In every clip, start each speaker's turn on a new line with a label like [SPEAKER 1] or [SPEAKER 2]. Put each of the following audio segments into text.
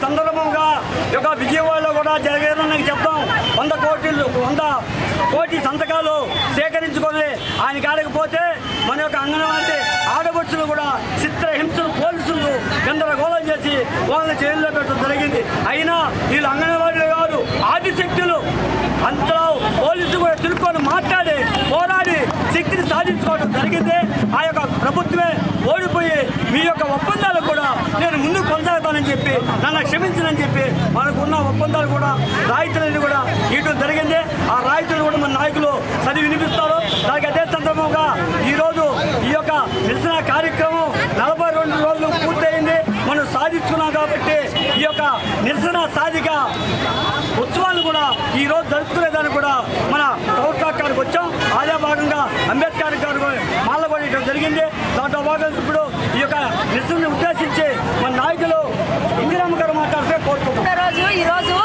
[SPEAKER 1] సందర్భంగా విజయవాడలో కూడా జరిగేదని చెప్తాం. 100 కోటి సంతకాలు సేకరించుకొని ఆయన కాడకపోతే మన యొక్క అంగన్వాడీ ఆడబడుచులు కూడా చిత్రహింసలు పోలీసులు గందరగోళం చేసి వాళ్ళని జైల్లో పెట్టడం జరిగింది. అయినా వీళ్ళు అంగన్వాడీలు కాదు, ఆదిశక్తులు. అంతలో పోలీసులు కూడా తిరుక్కొని మాట్లాడి పోరాడి శక్తిని సాధించుకోవడం జరిగింది. ఆ యొక్క ప్రభుత్వమే ఓడిపోయి మీ యొక్క ఒప్పందాలు కూడా నేను ముందుకు కొనసాగుతానని చెప్పి నన్ను క్షమించనని చెప్పి మనకున్న ఒప్పందాలు కూడా రాయితీలను కూడా ఇవ్వడం జరిగింది. ఆ రాయితీలు కూడా మన నాయకులు చదివి వినిపిస్తారు. దానికి అదే సందర్భంగా ఈరోజు ఈ యొక్క నిరసన కార్యక్రమం 42 రోజులు పూర్తయింది. మనం సాధించుకున్నాం కాబట్టి ఈ యొక్క నిరసన సాధిక ఉత్సవాలను కూడా ఈరోజు జరుపుకునేదానికి కూడా మన కౌట్కాక్ గారికి వచ్చాం. అదే భాగంగా అంబేద్కర్ గారు మాల పడేయడం జరిగింది. దాంట్లో భాగంగా ఇప్పుడు ఈ యొక్క నిరసనను ఉద్దేశించి మన నాయకులు ఇందిరమ్మ గారు మాట్లాడితే కోరుకుంటున్నాం.
[SPEAKER 2] ఈరోజు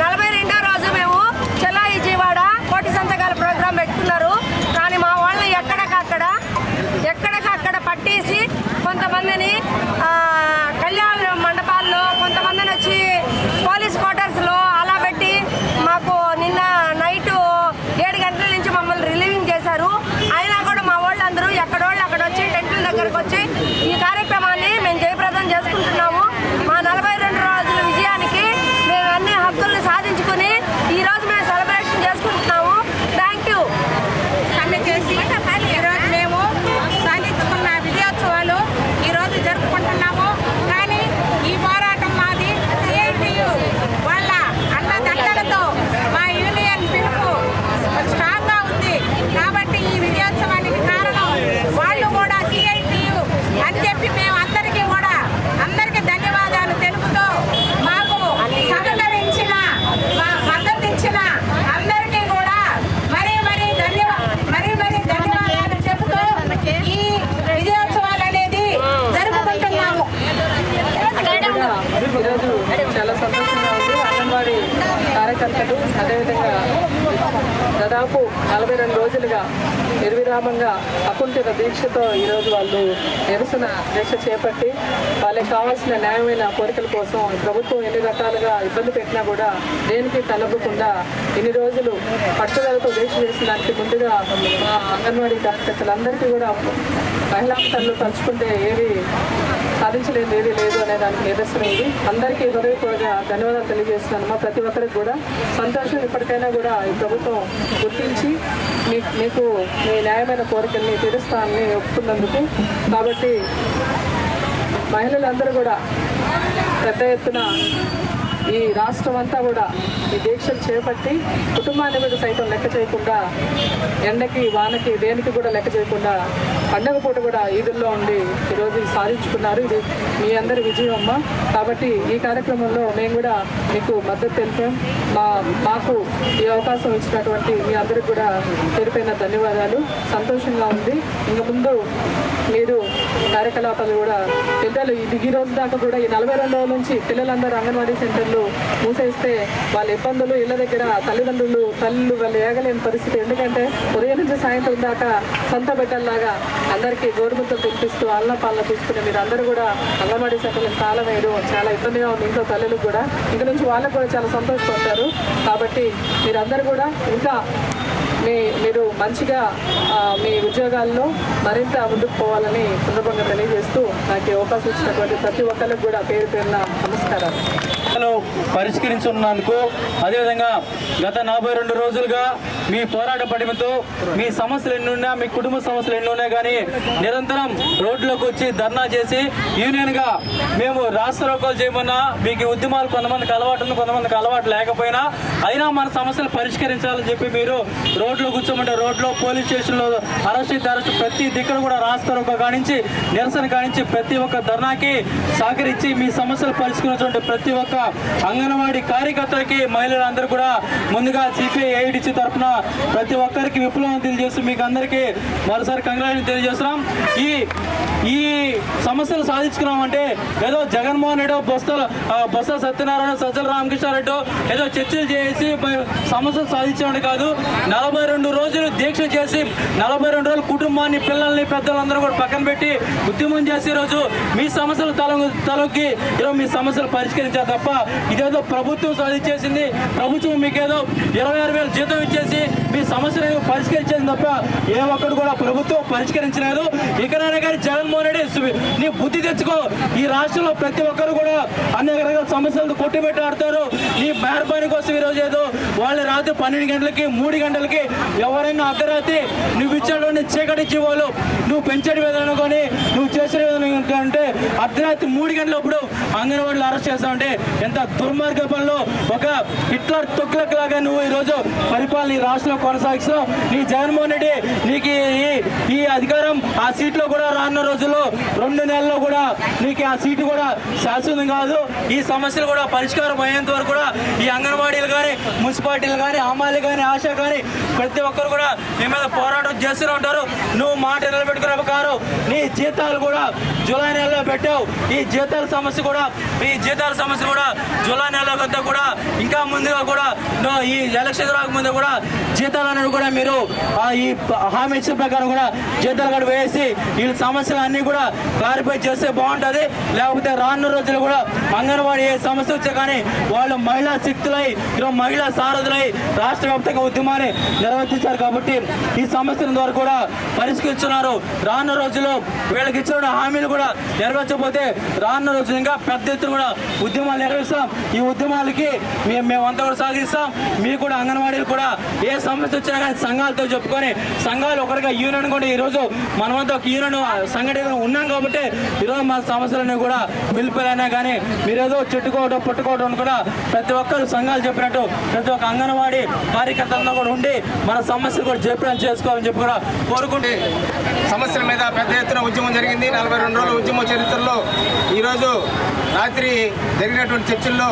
[SPEAKER 2] 42వ రోజు మేము చెల్లా విజయవాడ కోటి సంతకాల ప్రోగ్రాం పెట్టుకున్నారు. కానీ మా వాళ్ళని ఎక్కడికక్కడ పట్టేసి కొంతమందిని కళ్యాణ మండపాల్లో, కొంతమందిని వచ్చి పోలీస్ క్వార్టర్స్లో అలా పెట్టి మాకు నిన్న నైటు 7 గంటల నుంచి మమ్మల్ని రిలీవింగ్ చేశారు. అయినా కూడా మా వాళ్ళందరూ ఎక్కడోళ్ళు అక్కడ వచ్చి టెంట్ల దగ్గరకు వచ్చి ఈ కార్యక్రమాన్ని మేము జయప్రదం చేసుకుంటున్నాము. మా 42 రోజుల విజయానికి మేము అన్ని హక్కులను సాధించుకుని ఈరోజు మేము సెలబ్రేషన్ చేసుకుంటున్నాము. Thank you.
[SPEAKER 3] సమ్మె చేసి ఈరోజు మేము సాధించుకున్న విజయోత్సవాలు ఈరోజు జరుపుకుంటున్నాము. కానీ ఈ పోరాటం మాది సిఐటియు వాళ్ళ అన్నదండలతో మా యూనియన్ పిలుపు స్ట్రాంగ్గా ఉంది. కాబట్టి ఈ విజయోత్సవానికి కారణం వాళ్ళు కూడా సిఐటియు అని చెప్పి మేము అందరికీ ధన్యవాదాలు తెలుపుతూ మాకు సహకరించిన, మద్దతు ఇచ్చిన అందరికీ కూడా మరీ ధన్యవాదాలు చెబుతూ ఈ విజయోత్సవాలు అనేది జరుపుకుంటున్నాము.
[SPEAKER 4] ఈరోజు చాలా సంతోషంగా ఉంది. అంగన్వాడీ కార్యకర్తలు అదేవిధంగా దాదాపు 42 రోజులుగా నిర్విరామంగా అకుంఠిత దీక్షతో ఈరోజు వాళ్ళు నిరసన దీక్ష చేపట్టి వాళ్ళకి కావాల్సిన న్యాయమైన కోరికల కోసం ప్రభుత్వం ఎన్ని రకాలుగా ఇబ్బంది పెట్టినా కూడా దేనికి తలపకుండా ఇన్ని రోజులు పట్టుదలతో దీక్ష చేసిన దానికి ముందుగా మా అంగన్వాడీ కార్యకర్తలందరికీ కూడా మహిళా తల్లు తలుచుకుంటే ఏది సాధించలేదు, ఏది లేదు అనే దానికి నిదర్శనం ఇది. అందరికీ హృదయపూర్వక ధన్యవాదాలు తెలియజేస్తున్నాను. మా ప్రతి ఒక్కరికి కూడా సంతోషం. ఇప్పటికైనా కూడా ఈ ప్రభుత్వం గుర్తించి మీకు మీ న్యాయమైన కోరికల్ని తీరుస్తానని ఒప్పుకున్నందుకు. కాబట్టి మహిళలందరూ కూడా పెద్ద ఎత్తున ఈ రాష్ట్రం అంతా కూడా ఈ దీక్షలు చేపట్టి కుటుంబాన్ని కూడా సైతం లెక్క చేయకుండా, ఎండకి వానకి దేనికి కూడా లెక్క చేయకుండా పండగ పూట కూడా ఈదుల్లో ఉండి ఈరోజు సాధించుకున్నారు. ఇది మీ అందరి విజయం అమ్మ. కాబట్టి ఈ కార్యక్రమంలో మేము కూడా మీకు మద్దతు తెలిపాం. మాకు ఈ అవకాశం ఇచ్చినటువంటి మీ అందరికి కూడా పేరుపైన ధన్యవాదాలు. సంతోషంగా ఉంది. ఇంక ముందు మీరు కార్యకలాపాలు కూడా పిల్లలు ఈ రోజు దాకా కూడా ఈ 42 రోజుల నుంచి పిల్లలందరూ అంగన్వాడీ సెంటర్లు మూసేస్తే వాళ్ళ ఇబ్బందులు ఇళ్ల దగ్గర తల్లులు వాళ్ళు ఏగలేని పరిస్థితి. ఎందుకంటే ఉదయం నుంచి సాయంత్రం దాకా సొంత బిడ్డల్లాగా అందరికీ గోరుముద్దలు తినిపిస్తూ అల్ల పాలన తీసుకుని మీరు అందరూ కూడా అంగన్వాడీ సెంటర్లకు తాళం వేయడం చాలా ఇబ్బందిగా ఉంది. ఇంట్లో తల్లులకు కూడా ఇంక నుంచి వాళ్ళకు కూడా చాలా సంతోషపడతారు. కాబట్టి మీరందరూ కూడా ఇంకా మీరు మంచిగా మీ ఉద్యోగాల్లో మరింత ముందుకు పోవాలని సందర్భంగా తెలియజేస్తూ నాకు అవకాశం ఇచ్చినటువంటి ప్రతి ఒక్కరికి కూడా పేరున నమస్కారాలు.
[SPEAKER 5] పరిష్కరించున్నందుకు, అదేవిధంగా గత 42 రోజులుగా మీ పోరాట పడిమతో మీ సమస్యలు ఎన్ని ఉన్నా, మీ కుటుంబ సమస్యలు ఎన్ని ఉన్నా కానీ నిరంతరం రోడ్లోకి వచ్చి ధర్నా చేసి యూనియన్గా మేము రాష్ట్రోకోలు చేయమన్నా మీకు ఉద్యమాలు కొంతమందికి అలవాటు ఉంది, కొంతమందికి అలవాటు లేకపోయినా అయినా మన సమస్యలు పరిష్కరించాలని చెప్పి మీరు రోడ్లో కూర్చోమంటే రోడ్లో పోలీస్ స్టేషన్లో అరెస్ట్ ప్రతి దిక్కున కూడా రాష్ట్రోకో కానించి నిరసన కానించి ప్రతి ఒక్క ధర్నాకి సహకరించి మీ సమస్యలు పరిష్కరించినటువంటి ప్రతి ఒక్క అంగన్వాడీ కార్యకర్తలకి మహిళలందరూ కూడా ముందుగా సిపిఐ ఏఐడిసి తరఫున ప్రతి ఒక్కరికి విప్లవం తెలియజేస్తూ మీకు అందరికీ మరోసారి కంగ్రాచులేషన్ తెలియజేస్తున్నాం. ఈ సమస్యలు సాధించుకున్నామంటే ఏదో జగన్మోహన్ రెడ్డి బొత్స సత్యనారాయణ సజ్జల రామకృష్ణారెడ్డి ఏదో చర్చలు చేసి సమస్యలు సాధించడం కాదు. 42 రోజులు దీక్ష చేసి 42 రోజులు కుటుంబాన్ని, పిల్లల్ని, పెద్దలందరూ కూడా పక్కన పెట్టి ఉద్యమం చేసే రోజు మీ సమస్యలు తలొక్కి ఈరోజు మీ సమస్యలు పరిష్కరించారు తప్ప ఇదేదో ప్రభుత్వం సాధించేసింది, ప్రభుత్వం మీకేదో 26,000 జీతం ఇచ్చేసి మీ సమస్యలు పరిష్కరించేది తప్ప ఏ ఒక్కడు కూడా ప్రభుత్వం పరిష్కరించలేదు. ఇకనైనా కానీ జగన్మోహన్ రెడ్డి నీ బుద్ధి తెచ్చుకో. ఈ రాష్ట్రంలో ప్రతి ఒక్కరు కూడా అనేక రకాల సమస్యలతో కొట్టిపెట్టి ఆడతారు. నీ మేరపాని కోసం ఈరోజు ఏదో వాళ్ళు రాత్రి 12 గంటలకి 3 గంటలకి ఎవరైనా అర్ధరాత్రి నువ్వు ఇచ్చేటువంటి చీకటి జీవాలు నువ్వు పెంచడి విధానం కానీ నువ్వు చేసిన విధానం అంటే అర్ధరాత్రి 3 గంటలప్పుడు అంగన్వాడీలు అరెస్ట్ చేస్తావంటే ఎంత దుర్మార్గ పనులు. ఒక హిట్లర్ తొక్కులకు లాగా నువ్వు ఈరోజు పరిపాలన ఈ రాష్ట్రంలో కొనసాగిస్తావు. నీ జగన్మోహన్ రెడ్డి నీకు ఈ అధికారం ఆ సీట్లో కూడా రానున్న రోజుల్లో 2 నెలల్లో కూడా నీకు ఆ సీటు కూడా శాశ్వతం కాదు. ఈ సమస్యలు కూడా పరిష్కారం అయ్యేంత వరకు కూడా ఈ అంగన్వాడీలు కానీ, మున్సిపాలిటీలు కానీ, అమ్మాయిలు కానీ, ఆశ కానీ ప్రతి ఒక్కరు కూడా నీ మీద పోరాటం చేస్తూనే ఉంటారు. నువ్వు మాట నిలబెట్టుకునే ప్రకారం నీ జీతాలు కూడా జూలై నెలలో పెట్టావు. ఈ జీతాల సమస్య కూడా జూలై నెలలో అంతా కూడా ఇంకా ముందుగా కూడా ఈ ఎలక్షన్ రాకముందు కూడా జీతాలు అనేవి కూడా మీరు ఈ హామీ ఇచ్చిన ప్రకారం కూడా జీతాలు కూడా వేసి ఈ సమస్యలు అన్నీ కూడా క్లారిఫై చేస్తే బాగుంటుంది. లేకపోతే రానున్న రోజులు కూడా అంగన్వాడీ ఏ సమస్య వచ్చా కానీ వాళ్ళు మహిళా శక్తులై ఈరోజు మహిళా సారథులై రాష్ట్ర వ్యాప్తంగా ఉద్యమాన్ని నిర్వర్తించారు కాబట్టి ఈ సమస్యల ద్వారా కూడా పరిష్కరిస్తున్నారు. రానున్న రోజుల్లో వీళ్ళకి ఇచ్చిన హామీలు కూడా నెరవేర్చకపోతే రానున్న రోజులు ఇంకా పెద్ద ఎత్తున కూడా ఉద్యమాలు నిర్వహిస్తాం. ఈ ఉద్యమాలకి మేమంతా కూడా సాగిస్తాం. మీకు కూడా అంగన్వాడీలు కూడా ఏ సమస్య వచ్చినా కానీ సంఘాలతో చెప్పుకొని సంఘాలు ఒకరిగా యూనియన్ కూడా ఈరోజు మనమంతా ఒక యూనియన్ సంఘటన ఉన్నాం కాబట్టి ఈరోజు మా సమస్యలన్నీ కూడా పిలుపులైనా కానీ మీరేదో చెట్టుకోవడం పుట్టుకోవడం కూడా ప్రతి ఒక్కరు సంఘాలు చెప్పినట్టు ప్రతి ఒక్క అంగన్వాడీ కార్యకర్తలతో కూడా ఉండి మన సమస్యలు కూడా చెప్పడం చేసుకోవాలని చెప్పి కూడా కోరుకుంటే
[SPEAKER 6] సమస్యల మీద పెద్ద ఎత్తున ఉద్యమం జరిగింది. 42 రోజుల ఉద్యమ చరిత్రలో ఈరోజు రాత్రి జరిగినటువంటి చర్చల్లో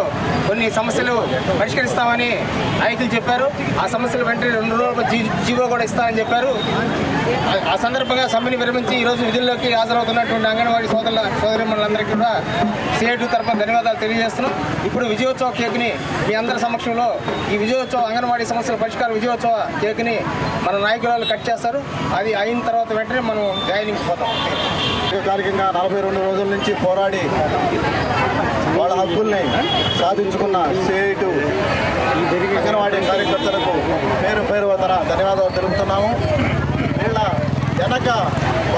[SPEAKER 6] కొన్ని సమస్యలు పరిష్కరిస్తామని నాయకులు చెప్పారు. ఆ సమస్యలు వెంటనే 2 రోజులకు జీవో కూడా ఇస్తామని చెప్పారు. ఆ సందర్భంగా సమ్మెని విరమించి ఈరోజు విధుల్లోకి హాజరవుతున్నటువంటి అంగన్వాడీ సోదరిమణులందరికీ కూడా సిఐటి తరఫున ధన్యవాదాలు తెలియజేస్తున్నాం. ఇప్పుడు విజయోత్సవ కేక్ని మీ అందరి సమక్షంలో ఈ విజయోత్సవ అంగన్వాడీ సమస్యల పరిష్కార విజయోత్సవ కేక్ని మన నాయకులు కట్ చేస్తారు. అది అయిన తర్వాత వెంటనే మనం జాయినింగ్ పోతాం.
[SPEAKER 7] దీర్ఘకాలికంగా 42 రోజుల నుంచి పోరాడి వాళ్ళ హక్కుల్ని సాధించుకున్న సిఐటి అంగన్వాడీ కార్యకర్తలకు పేరు వద్దన ధన్యవాదాలు తెలుపుతున్నాము. వీళ్ళ వెనక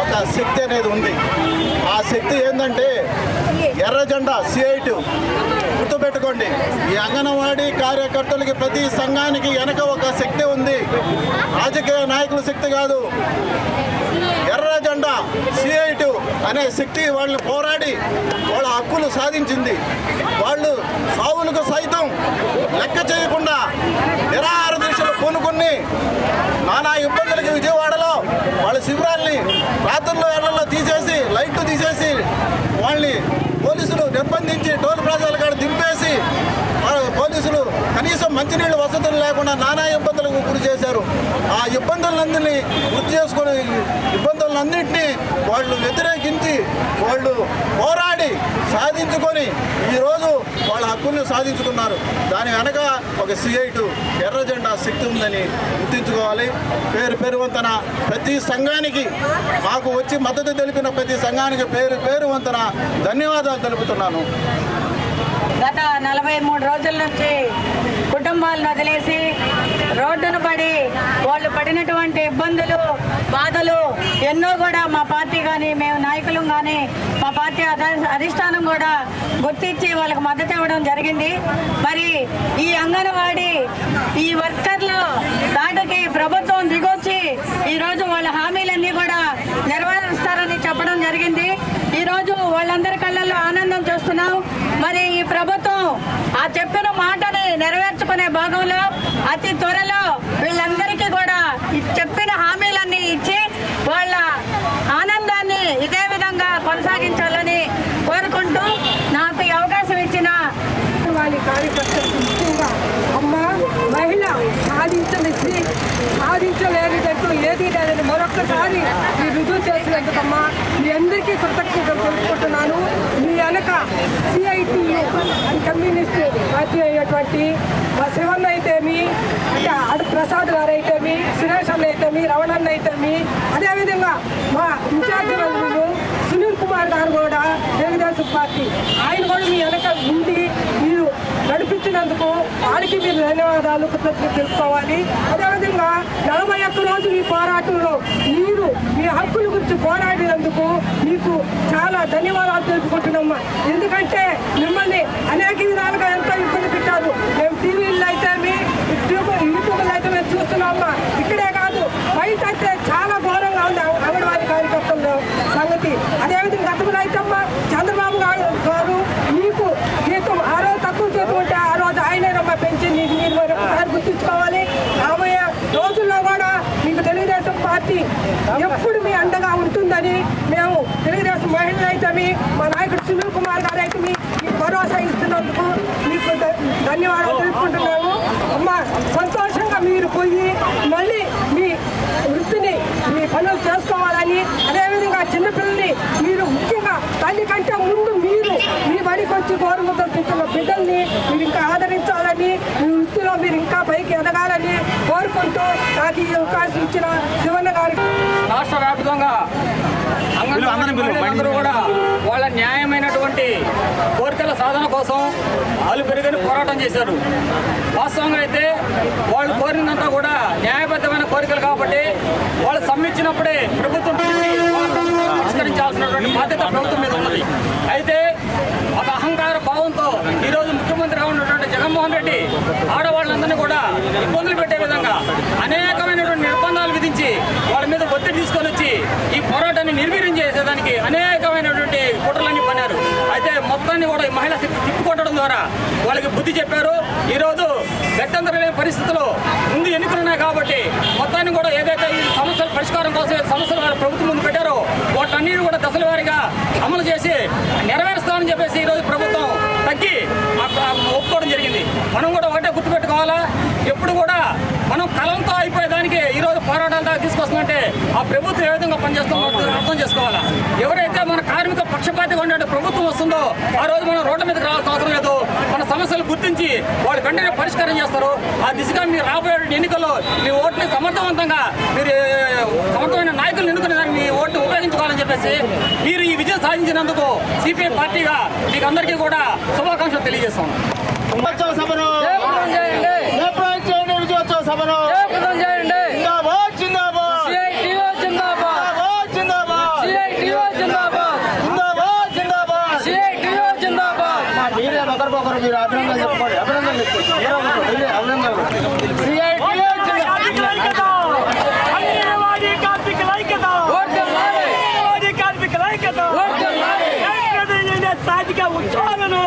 [SPEAKER 7] ఒక శక్తి అనేది ఉంది. ఆ శక్తి ఏంటంటే ఎర్ర జెండా సిఐటి. గుర్తుపెట్టుకోండి, ఈ అంగన్వాడీ కార్యకర్తలకి ప్రతి సంఘానికి వెనక ఒక శక్తి ఉంది. రాజకీయ నాయకుల శక్తి కాదు. ఎర్ర జెండా సిఐటి అనే శక్తి వాళ్ళని పోరాడి వాళ్ళ హక్కులు సాధించింది. వాళ్ళు సావులకు సైతం లెక్క చేయకుండా నిరాహార దీక్షలు పూనుకుని నానా ఇబ్బందులకి విజయవాడలో వాళ్ళ శిబిరాల్ని రాత్రుల్లో ఏళ్లలో తీసేసి లైట్లు తీసేసి వాళ్ళని పోలీసులు నిర్బంధించి టోల్ ప్లాజాల కాడ దింపేసి పోలీసులు కనీసం మంచినీళ్ళు వసతులు లేకుండా నానా ఇబ్బందులకు గురి చేశారు. ఆ ఇబ్బందులన్నింటినీ గుర్తు చేసుకుని ఇబ్బందులన్నింటినీ వాళ్ళు వ్యతిరేకించి వాళ్ళు పోరాడి సాధించుకొని ఈరోజు వాళ్ళ హక్కుల్ని సాధించుకున్నారు. దాని వెనక ఒక సిఐటి ఎర్ర జెండా శక్తి ఉందని గుర్తించుకోవాలి. పేరు వంతన ప్రతి సంఘానికి మాకు వచ్చి మద్దతు తెలిపిన ప్రతి సంఘానికి పేరు వంతన ధన్యవాదాలు తెలుపుతున్నాను.
[SPEAKER 3] గత 43 రోజుల నుంచి కుటుంబాలను వదిలేసి రోడ్డును పడి వాళ్ళు పడినటువంటి ఇబ్బందులు, బాధలు ఎన్నో కూడా మా పార్టీ కానీ మేము నాయకులు కానీ మా పార్టీ అధిష్టానం కూడా గుర్తించి వాళ్ళకి మద్దతు ఇవ్వడం జరిగింది. మరి ఈ అంగన్వాడీ ఈ వర్కర్లు దాటికి ప్రభుత్వం దిగొచ్చి ఈరోజు వాళ్ళ హామీలన్నీ కూడా నెరవేరుస్తారని చెప్పడం జరిగింది. ఈరోజు వాళ్ళందరి కళ్ళల్లో ఆనందం చూస్తున్నాం. మరి ఈ ప్రభుత్వం ఆ చెప్పిన మాటని నెరవేర్చుకునే భాగంలో అతి త్వరలో వీళ్ళందరికీ కూడా చెప్పిన హామీలన్నీ ఇచ్చి వాళ్ళ ఆనందాన్ని ఇదే విధంగా కొనసాగించాలని కోరుకుంటూ నాకు ఈ అవకాశం ఇచ్చిన
[SPEAKER 2] వాళ్ళ కార్యకర్తలు ముఖ్యంగా అమ్మ మహిళ సాధించిన
[SPEAKER 8] ఇది సాధించలేనిదంటూ ఏది లేదని మరొక్కసారి ఈ రుజువు చేసినందుకమ్మా మీ అందరికీ కృతజ్ఞతలు తెలుపుకుంటున్నాను. మీ వెనక CITU అని కమ్యూనిస్ట్ పార్టీ అయినటువంటి మా శివన్న అయితేమి, అంటే అడు ప్రసాద్ గారు అయితేమి, సురేష్ అన్న అయితేమి, రమణన్న అయితేమి, అదేవిధంగా మా ఇన్ఛార్జి మంత్రులు సునీల్ కుమార్ గారు కూడా తెలుగుదేశం పార్టీ, ఆయన కూడా మీ వెనక ఉండి మీరు నడిపించినందుకు వారికి మీరు ధన్యవాదాలు కృతజ్ఞతలు తెలుసుకోవాలి. అదేవిధంగా 41 రోజులు ఈ పోరాటంలో మీరు మీ హక్కుల గురించి పోరాడినందుకు మీకు చాలా ధన్యవాదాలు తెలుపుకుంటున్నామ్మా. ఎందుకంటే మిమ్మల్ని అనేక విధాలుగా ఎంతో ఇబ్బంది పెట్టారు. మేము టీవీల్లో అయితే యూట్యూబ్లో అయితే మేము చూస్తున్నామమ్మా. ఇక్కడే కాదు బయట అయితే చాలా ఘోరంగా ఉంది అంగన్వాడీ కార్యకర్తల సంగతి. అదేవిధంగా గతంలో అయితే అమ్మా చంద్రబాబు గారు మీకు జీతం ఆ రోజు తక్కువ జీతం ఉంటే ఆ రోజు ఆయనేనమ్మా పెంచింది. మీరు మరొకసారి గుర్తుంచుకోవాలి. రాబోయే రోజుల్లో కూడా మీకు తెలుగుదేశం పార్టీ ఎప్పుడు మీ అండగా ఉంటుందని మేము తెలుగుదేశం మహిళలు అయితే మా నాయకుడు సునీల్ కుమార్ గారు అయితే మీకు భరోసా ఇస్తున్నందుకు మీకు ధన్యవాదాలు తెలుపుకుంటున్నాము. అమ్మ సంతోషంగా మీరు పోయి మళ్ళీ మీ వృత్తిని మీ పనులు చేసుకోవాలని, అదేవిధంగా చిన్నపిల్లల్ని మీరు ముఖ్యంగా తల్లి కంటే ముందు మీరు మీ బడికి వచ్చి గౌరవముద్రలు తింటున్న బిడ్డల్ని మీరు ఇంకా ఆదరించాలని, మీ వృత్తిలో మీరు ఇంకా పైకి ఎదగాలని కోరుకుంటూ నాకు ఈ అవకాశం ఇచ్చిన శివన్న గారికి
[SPEAKER 9] రాష్ట్ర వ్యాప్తంగా అందరూ కూడా వాళ్ళ న్యాయమైనటువంటి కోరికల సాధన కోసం వాళ్ళు పెరిగిన పోరాటం చేశారు. వాస్తవంగా అయితే వాళ్ళు కోరినంతా కూడా న్యాయబద్ధమైన కోరికలు కాబట్టి వాళ్ళు సమ్మించినప్పుడే ప్రభుత్వం పరిష్కరించాల్సినటువంటి బాధ్యత ప్రభుత్వం మీద ఉన్నది. అయితే ఒక అహంకార భావంతో ఈరోజు ముఖ్యమంత్రిగా ఉన్నటువంటి జగన్మోహన్ రెడ్డి ఆడవాళ్ళందరినీ కూడా ఇబ్బందులు పెట్టే విధంగా అనేకమైనటువంటి నిర్బంధాలు విధించి వాళ్ళ మీద ఒత్తిడి తీసుకొని వచ్చి ఈ పోరాటాన్ని నిర్వీర్యం చేసేదానికి అనేకమైనటువంటి కుట్రలన్నీ పన్నారు. అయితే మొత్తాన్ని కూడా ఈ మహిళ తిప్పుకొట్టడం ద్వారా వాళ్ళకి బుద్ధి చెప్పారు. ఈరోజు గట్టంతరం లేని పరిస్థితుల్లో ముందు ఎన్నికలున్నాయి కాబట్టి మొత్తాన్ని కూడా ఏదైతే ఈ సమస్యల పరిష్కారం కోసం సమస్యలు వాళ్ళ ప్రభుత్వం ముందు పెట్టారో వాటన్నిటి కూడా దశల వారీగా అమలు చేసి నెరవేరుస్తామని చెప్పేసి ఈరోజు ప్రభుత్వం తగ్గి ఒప్పుకోవడం జరిగింది. మనం కూడా ఒకటే గుర్తుపెట్టుకోవాలా, ఎప్పుడు కూడా మనం కలంతో అయిపోయేదానికి ఈరోజు పోరాటాలు దాకా తీసుకొస్తుందంటే ఆ ప్రభుత్వం ఏ విధంగా పనిచేస్తుందో అర్థం చేసుకోవాలా. ఎవరైతే మన కార్మిక పక్షపాతిగా ఉండే ప్రభుత్వం వస్తుందో ఆ రోజు మనం రోడ్ల మీదకి రావాల్సిన అవసరం లేదు. మన సమస్యలు గుర్తించి వాళ్ళు వెంటనే పరిష్కారం చేస్తారు. ఆ దిశగా మీరు రాబోయే ఎన్నికల్లో మీ ఓటుని సమర్థవంతంగా మీరు సమర్థమైన నాయకులను ఎన్నుకునే దాన్ని మీ ఓటుని ఉపయోగించుకోవాలని చెప్పేసి మీరు ఈ విజయం సాధించినందుకు సిపిఐ పార్టీగా మీకు అందరికీ కూడా శుభాకాంక్షలు తెలియజేస్తాం.
[SPEAKER 6] మీరు అభినందనలు చెప్పుకోండి. అభినందనలు
[SPEAKER 1] సాధిక ఉత్సాహాలను